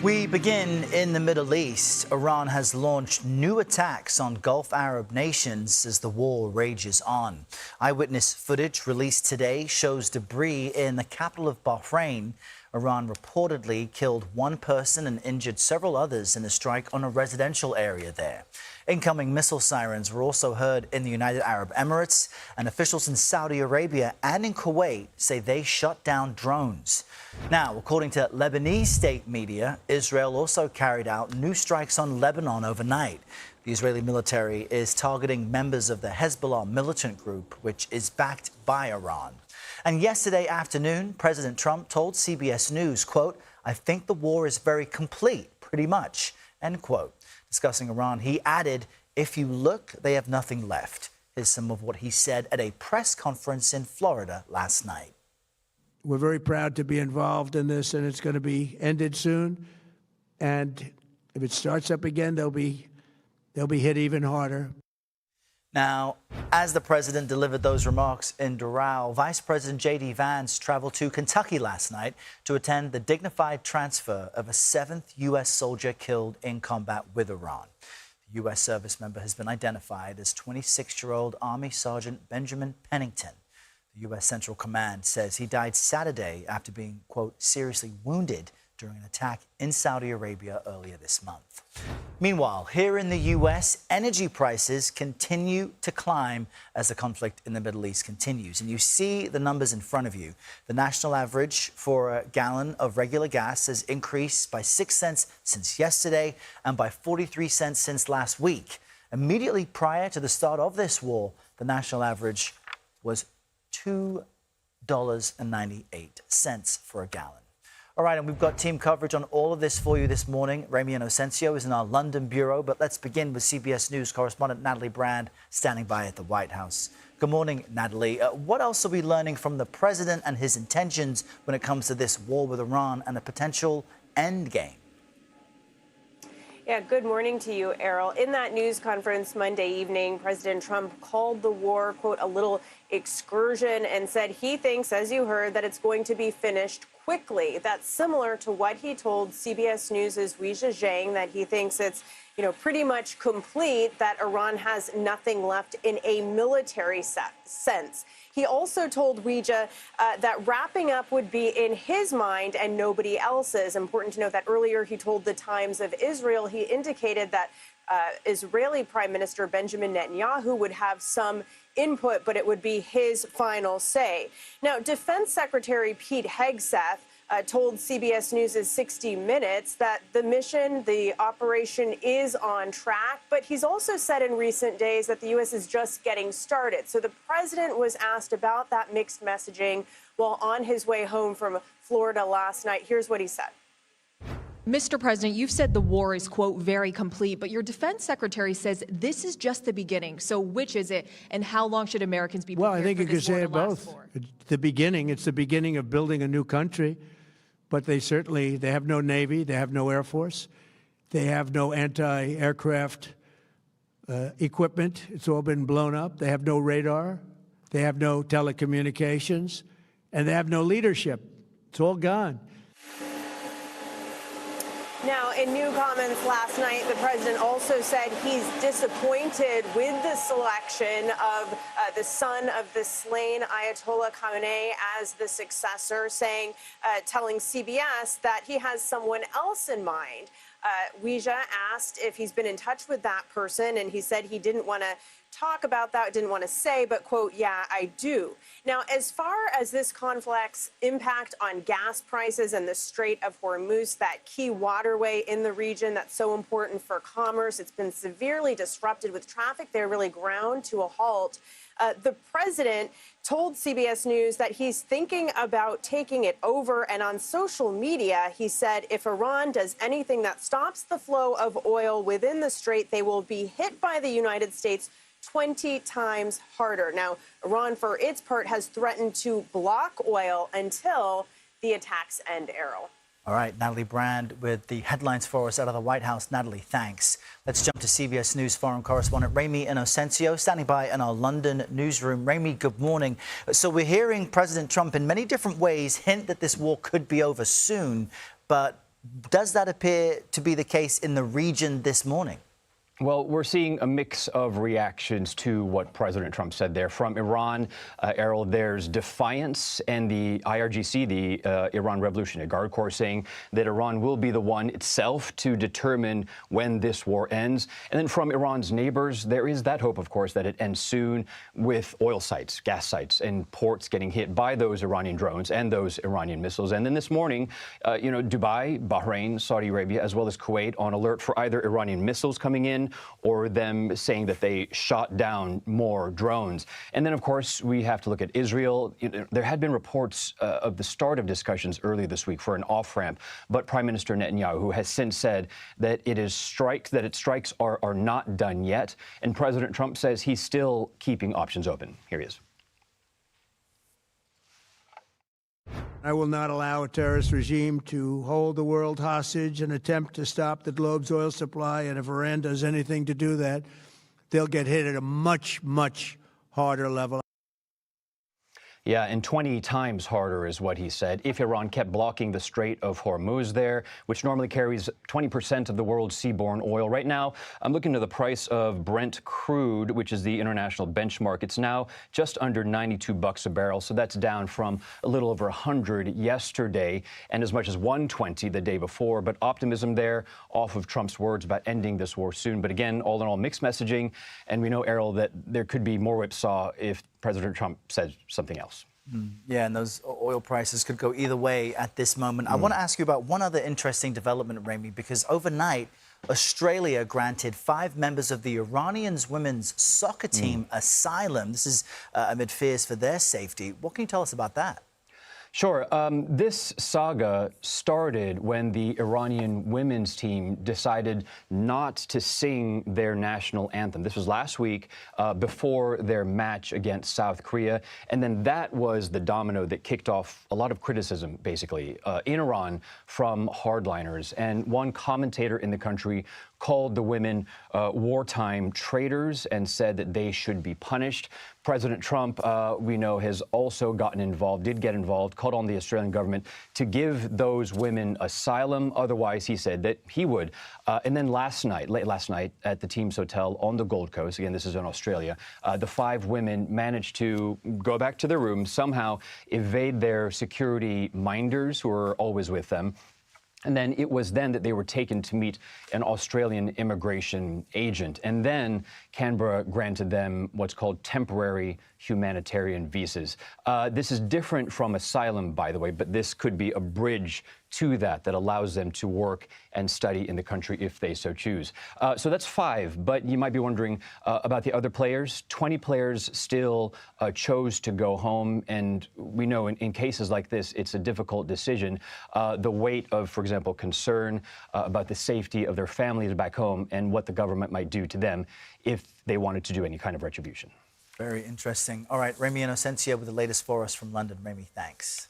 We begin in the Middle East. Iran has launched new attacks on Gulf Arab nations as the war rages on. Eyewitness footage released today shows debris in the capital of Bahrain. Iran reportedly killed one person and injured several others in a strike on a residential area there. Incoming missile sirens were also heard in the United Arab Emirates, and officials in Saudi Arabia and in Kuwait say they shut down drones. Now, according to Lebanese state media, Israel also carried out new strikes on Lebanon overnight. The Israeli military is targeting members of the Hezbollah militant group, which is backed by Iran. And yesterday afternoon, President Trump told CBS News, quote, "I think the war is very complete, pretty much," end quote. Discussing Iran, he added, "If you look, they have nothing left." Here's some of what he said at a press conference in Florida last night. We're very proud to be involved in this, and it's going to be ended soon. And if it starts up again, they'll be hit even harder. Now, as the president delivered those remarks in Doral, Vice President J.D. Vance traveled to Kentucky last night to attend the dignified transfer of a 7th U.S. soldier killed in combat with Iran. The U.S. service member has been identified as 26-year-old Army Sergeant Benjamin Pennington. The U.S. Central Command says he died Saturday after being, quote, seriously wounded during an attack in Saudi Arabia earlier this month. Meanwhile, here in the U.S., energy prices continue to climb as the conflict in the Middle East continues. And you see the numbers in front of you. The national average for a gallon of regular gas has increased by 6 cents since yesterday and by 43 cents since last week. Immediately prior to the start of this war, the national average was $2.98 for a gallon. All right, and we've got team coverage on all of this for you this morning. Ramy and Inocencio is in our London bureau, but let's begin with CBS News correspondent Natalie Brand standing by at the White House. Good morning, Natalie. What else are we learning from the president and his intentions when it comes to this war with Iran and a potential end game? Yeah, good morning to you, Errol. In that news conference Monday evening, President Trump called the war, quote, a little excursion and said he thinks, as you heard, that it's going to be finished quickly. That's similar to what he told CBS News' Weijia Zhang, that he thinks it's, pretty much complete, that Iran has nothing left in a military sense. He also told Weijia that wrapping up would be in his mind and nobody else's. Important to note that earlier he told the Times of Israel, he indicated that Israeli Prime Minister Benjamin Netanyahu would have some input, but it would be his final say. Now, Defense Secretary Pete Hegseth told CBS News' 60 Minutes that the mission, the operation is on track, but he's also said in recent days that the U.S. is just getting started. So the president was asked about that mixed messaging while on his way home from Florida last night. Here's what he said. Mr. President, you've said the war is, quote, very complete, but your defense secretary says this is just the beginning. So which is it, and how long should Americans be prepared Well, I think you could say it both. It's the beginning. It's the beginning of building a new country, but they have no Navy, they have no Air Force, they have no anti-aircraft equipment. It's all been blown up. They have no radar, they have no telecommunications, and they have no leadership. It's all gone. Now, in new comments last night, the president also said he's disappointed with the selection of the son of the slain Ayatollah Khamenei as the successor, telling CBS that he has someone else in mind. Weijia asked if he's been in touch with that person, and he said he didn't want to talk about that, didn't want to say, but, quote, yeah, I do. Now, as far as this conflict's impact on gas prices and the Strait of Hormuz, that key waterway in the region that's so important for commerce, it's been severely disrupted with traffic there really ground to a halt. The president told CBS News that he's thinking about taking it over. And on social media, he said if Iran does anything that stops the flow of oil within the strait, they will be hit by the United States 20 times harder. Now, Iran, for its part, has threatened to block oil until the attacks end, Errol. All right, Natalie Brand with the headlines for us out of the White House. Natalie, thanks. Let's jump to CBS News foreign correspondent Ramy Inocencio, standing by in our London newsroom. Ramy, good morning. So we're hearing President Trump in many different ways hint that this war could be over soon, but Does that appear to be the case in the region this morning? Well, we're seeing a mix of reactions to what President Trump said there. From Iran, Errol, there's defiance, and the IRGC, the Iran Revolutionary Guard Corps, saying that Iran will be the one itself to determine when this war ends. And then from Iran's neighbors, there is that hope, of course, that it ends soon, with oil sites, gas sites, and ports getting hit by those Iranian drones and those Iranian missiles. And then this morning, Dubai, Bahrain, Saudi Arabia, as well as Kuwait, on alert for either Iranian missiles coming in or them saying that they shot down more drones. And then, of course, we have to look at Israel. There had been reports of the start of discussions early this week for an off-ramp, but Prime Minister Netanyahu has since said that its strikes are not done yet. And President Trump says he's still keeping options open. Here he is. I will not allow a terrorist regime to hold the world hostage and attempt to stop the globe's oil supply. And if Iran does anything to do that, they'll get hit at a much, much harder level. Yeah, and 20 times harder is what he said if Iran kept blocking the Strait of Hormuz there, which normally carries 20% of the world's seaborne oil. Right now, I'm looking at the price of Brent crude, which is the international benchmark. It's now just under $92 a barrel, so that's down from a little over 100 yesterday and as much as 120 the day before. But optimism there off of Trump's words about ending this war soon. But again, all in all, mixed messaging. And we know, Errol, that there could be more whipsaw if President Trump said something else. Yeah, and those oil prices could go either way at this moment. I want to ask you about one other interesting development, Ramy, because overnight, Australia granted 5 members of the Iranian women's soccer team asylum. This is amid fears for their safety. What can you tell us about that? Sure. This saga started when the Iranian women's team decided not to sing their national anthem. This was last week before their match against South Korea. And then that was the domino that kicked off a lot of criticism, basically, in Iran from hardliners. And one commentator in the country called the women wartime traitors and said that they should be punished. President Trump, we know, has also did get involved, called on the Australian government to give those women asylum. Otherwise, he said that he would. And then late last night, at the team's hotel on the Gold Coast, again, this is in Australia, the 5 women managed to go back to their rooms, somehow evade their security minders who are always with them. And then it was then that they were taken to meet an Australian immigration agent. And then Canberra granted them what's called temporary humanitarian visas. This is different from asylum, by the way, but this could be a bridge to that allows them to work and study in the country if they so choose. So that's 5, but you might be wondering about the other players. 20 players still chose to go home, and we know in cases like this, it's a difficult decision. The weight of, for example, concern about the safety of their families back home and what the government might do to them if they wanted to do any kind of retribution. Very interesting. All right, Ramy Inocencio with the latest for us from London. Ramy, thanks.